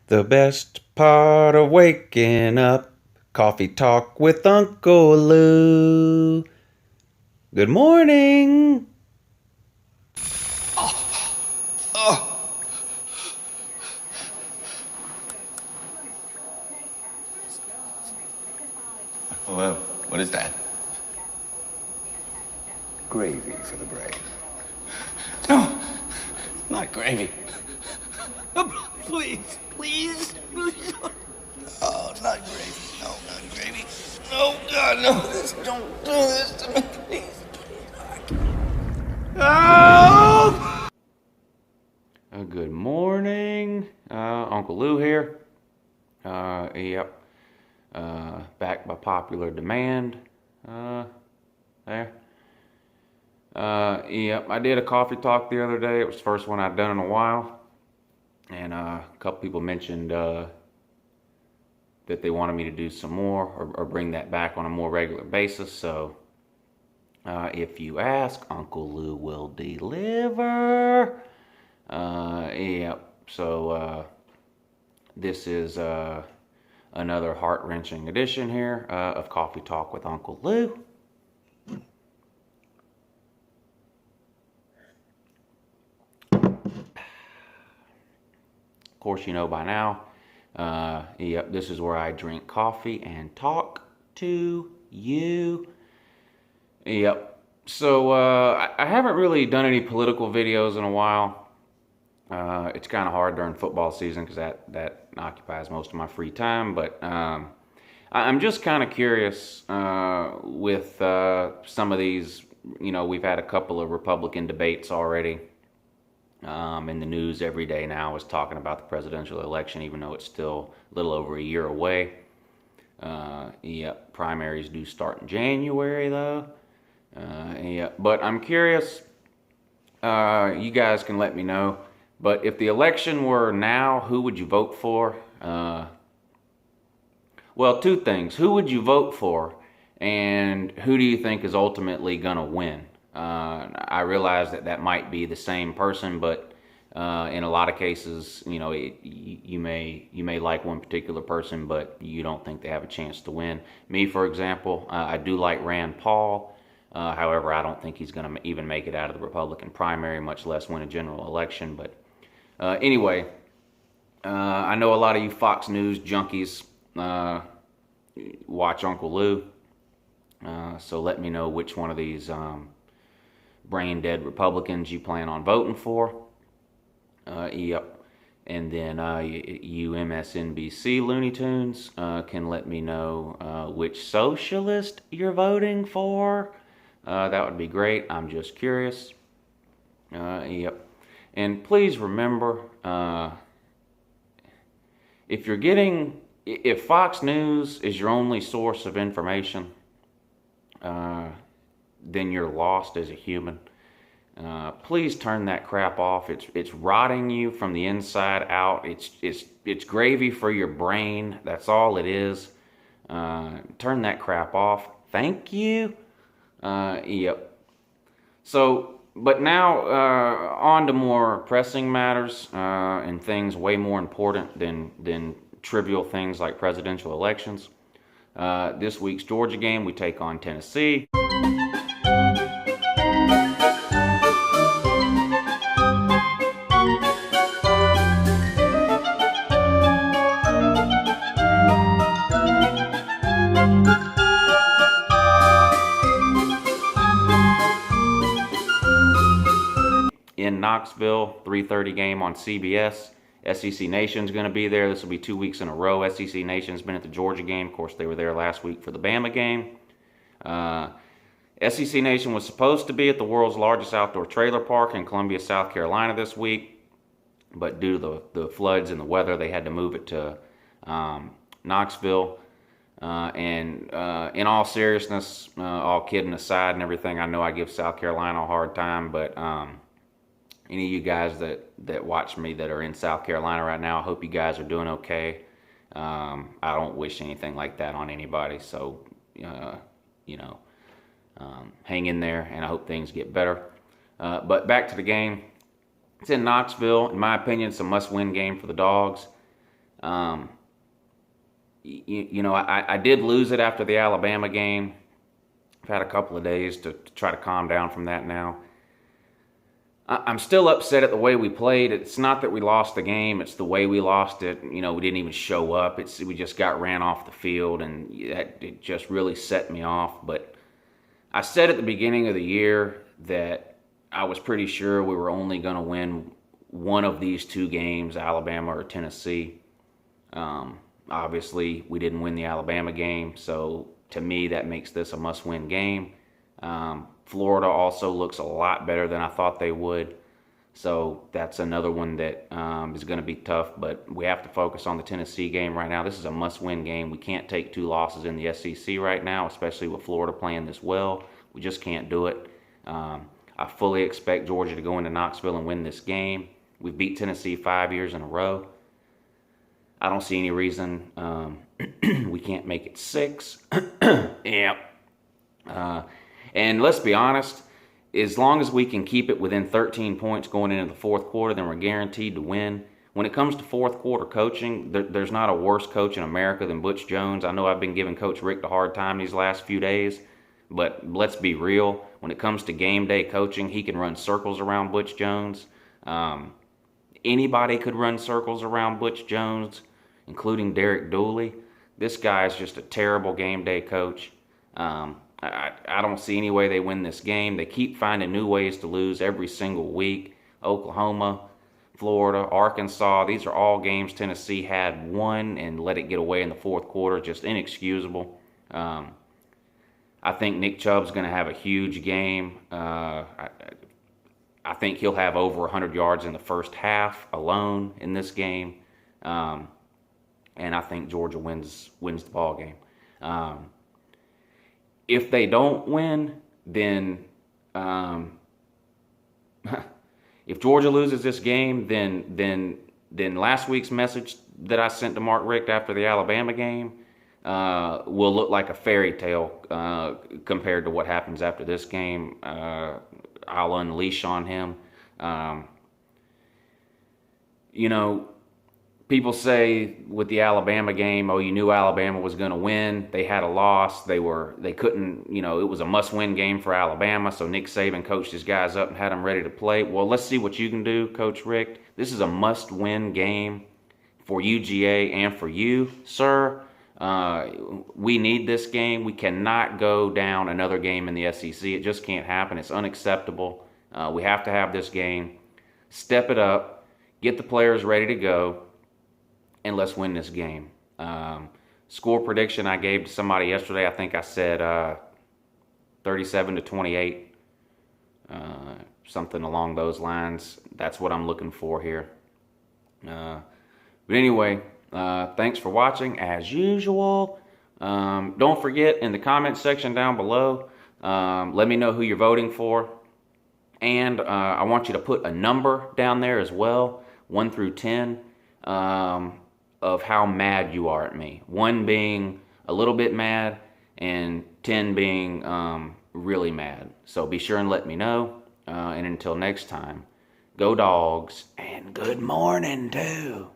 The best part of waking up, coffee talk with Uncle Lou. Good morning. Well, what is that? Gravy for the brain. No, not gravy. Please, please. Oh, not gravy. No, not gravy. No, God, no. Don't do this to me, please. Oh! Good morning. Uncle Lou here. Yep. Back by popular demand. There. Yep. I did a coffee talk the other day. It was the first one I'd done in a while. And a couple people mentioned that they wanted me to do some more or bring that back on a more regular basis. So if you ask, Uncle Lou will deliver. Yep. So this is another heart-wrenching edition here of Coffee Talk with Uncle Lou. Of course, you know by now, yep, this is where I drink coffee and talk to you. Yep. So I haven't really done any political videos in a while. It's kind of hard during football season because that occupies most of my free time. But I'm just kind of curious with some of these. You know, we've had a couple of Republican debates already. In the news every day now is talking about the presidential election, even though it's still a little over a year away. Yep, primaries do start in January though. Yeah, but I'm curious. You guys can let me know. But if the election were now, who would you vote for? Well, two things. Who would you vote for? And who do you think is ultimately going to win? I realize that might be the same person, but in a lot of cases, you know, you may like one particular person, but you don't think they have a chance to win. Me, for example, I do like Rand Paul. However, I don't think he's going to even make it out of the Republican primary, much less win a general election. But anyway, I know a lot of you Fox News junkies watch Uncle Lou. So let me know which one of these brain dead Republicans you plan on voting for. Yep. And then you MSNBC Looney Tunes can let me know which socialist you're voting for. That would be great. I'm just curious. Yep. And please remember, if Fox News is your only source of information, then you're lost as a human. Please turn that crap off. It's rotting you from the inside out. It's gravy for your brain. That's all it is. Turn that crap off. Thank you. Yep. So, but now on to more pressing matters and things way more important than trivial things like presidential elections. This week's Georgia game, we take on Tennessee. In Knoxville, 3:30 game on CBS. SEC Nation's going to be there. This will be 2 weeks in a row. SEC Nation's been at the Georgia game. Of course, they were there last week for the Bama game. SEC Nation was supposed to be at the world's largest outdoor trailer park in Columbia, South Carolina this week. But due to the floods and the weather, they had to move it to Knoxville. And in all seriousness, all kidding aside and everything, I know I give South Carolina a hard time, but any of you guys that watch me that are in South Carolina right now, I hope you guys are doing okay. I don't wish anything like that on anybody, so you know, hang in there, and I hope things get better. But back to the game. It's in Knoxville. In my opinion, it's a must-win game for the Dogs. I did lose it after the Alabama game. I've had a couple of days to try to calm down from that now. I'm still upset at the way we played. It's not that we lost the game, it's the way we lost it. We didn't even show up. We just got ran off the field, and it just really set me off. But I said at the beginning of the year that I was pretty sure we were only going to win one of these two games, Alabama or Tennessee. Obviously, we didn't win the Alabama game, so to me, that makes this a must-win game. Florida also looks a lot better than I thought they would. So that's another one that is going to be tough, but we have to focus on the Tennessee game right now. This is a must-win game. We can't take 2 losses in the SEC right now, especially with Florida playing this well. We just can't do it. I fully expect Georgia to go into Knoxville and win this game. We've beat Tennessee 5 years in a row. I don't see any reason we can't make it 6. Yeah. And let's be honest, as long as we can keep it within 13 points going into the fourth quarter, then we're guaranteed to win. When it comes to fourth quarter coaching, there's not a worse coach in America than Butch Jones. I know I've been giving Coach Rick a hard time these last few days, but let's be real. When it comes to game day coaching, he can run circles around Butch Jones. Anybody could run circles around Butch Jones, including Derek Dooley. This guy is just a terrible game day coach. I don't see any way they win this game. They keep finding new ways to lose every single week. Oklahoma, Florida, Arkansas, these are all games Tennessee had won and let it get away in the fourth quarter. Just inexcusable. I think Nick Chubb's going to have a huge game. I think he'll have over 100 yards in the first half alone in this game. And I think Georgia wins the ball game. If they don't win, then if Georgia loses this game, then last week's message that I sent to Mark Richt after the Alabama game will look like a fairy tale compared to what happens after this game. I'll unleash on him. People say with the Alabama game, oh, you knew Alabama was going to win. They had a loss. They couldn't, it was a must-win game for Alabama, so Nick Saban coached his guys up and had them ready to play. Well, let's see what you can do, Coach Richt. This is a must-win game for UGA and for you, sir. We need this game. We cannot go down another game in the SEC. It just can't happen. It's unacceptable. We have to have this game. Step it up. Get the players ready to go. And let's win this game. Score prediction I gave to somebody yesterday, I think I said 37-28, something along those lines. That's what I'm looking for here. But anyway, thanks for watching as usual. Don't forget in the comments section down below, let me know who you're voting for. And I want you to put a number down there as well, 1 through 10. Of how mad you are at me. 1 being a little bit mad and 10 being really mad. So be sure and let me know. And until next time, go Dogs and good morning too.